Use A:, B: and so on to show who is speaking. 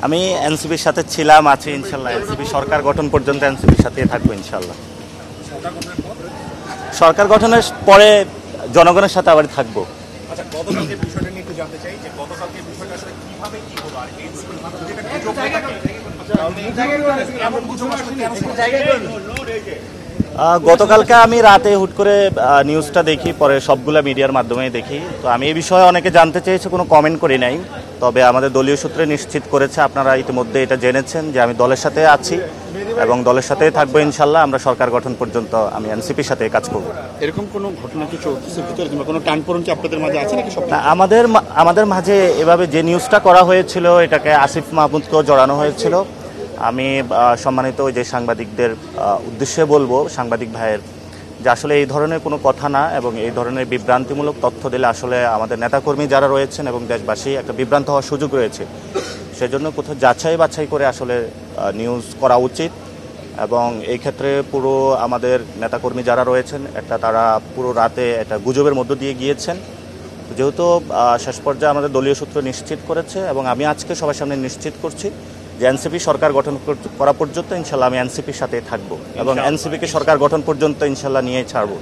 A: আমি এনসিপির সাথে ছিলাম, আছি ইনশাল্লাহ। এনসিপি সরকার গঠন পর্যন্ত এনসিপির সাথে থাকবো ইনশাল্লাহ। সরকার গঠনের পরে জনগণের সাথে আবার থাকবো।
B: আচ্ছা, গতকালকে বিষয়টা নিয়ে একটু জানতে চাই যে গতকালকে বিষয়টা আসলে কিভাবে কি হলো, আর এনসিপি যদি এটা গুজব হয়ে থাকে এমন গুজব আসলে কেন?
A: গতকালকে আমি রাতে হুট করে নিউজটা দেখি, পরে সবগুলা মিডিয়ার মাধ্যমেই দেখি। তো আমি এই বিষয়ে অনেকে জানতে চেয়েছে, কোনো কমেন্ট করি নাই। তবে আমাদের দলীয় সূত্রে নিশ্চিত করেছে, আপনারা ইতিমধ্যে এটা জেনেছেন, যে আমি দলের সাথে আছি এবং দলের সাথেই থাকবো ইনশাল্লাহ। আমরা সরকার গঠন পর্যন্ত আমি এনসিপির সাথে কাজ করব।
B: এরকম কোনো ঘটনা কি চলতেছে ভিতরে, কিংবা কোনো টানপোড়েন কি আপনাদের মাঝে আছে নাকি?
A: না, আমাদের মাঝে এভাবে যে নিউজটা করা হয়েছিল, এটাকে আসিফ মাহমুদকেও জড়ানো হয়েছিল। আমি সম্মানিত ওই যে সাংবাদিকদের উদ্দেশ্যে বলবো, সাংবাদিক ভাইয়ের, যে আসলে এই ধরনের কোনো কথা না, এবং এই ধরনের বিভ্রান্তিমূলক তথ্য দিলে আসলে আমাদের নেতাকর্মী যারা রয়েছেন এবং দেশবাসী একটা বিভ্রান্ত হওয়ার সুযোগ রয়েছে। সেজন্য কোথাও যাচাই বাছাই করে আসলে নিউজ করা উচিত। এবং এই ক্ষেত্রে পুরো আমাদের নেতাকর্মী যারা রয়েছেন, তারা পুরো রাতে একটা গুজবের মধ্য দিয়ে গিয়েছেন। যেহেতু শেষ পর্যায়ে আমাদের দলীয় সূত্র নিশ্চিত করেছে, এবং আমি আজকে সবার সামনে নিশ্চিত করছি যে এনসিপি সরকার গঠন করা পর্যন্ত ইনশাল্লাহ আমি এনসিপির সাথে থাকবো, এবং এনসিপিকে সরকার গঠন পর্যন্ত ইনশাল্লাহ নিয়ে ছাড়বো।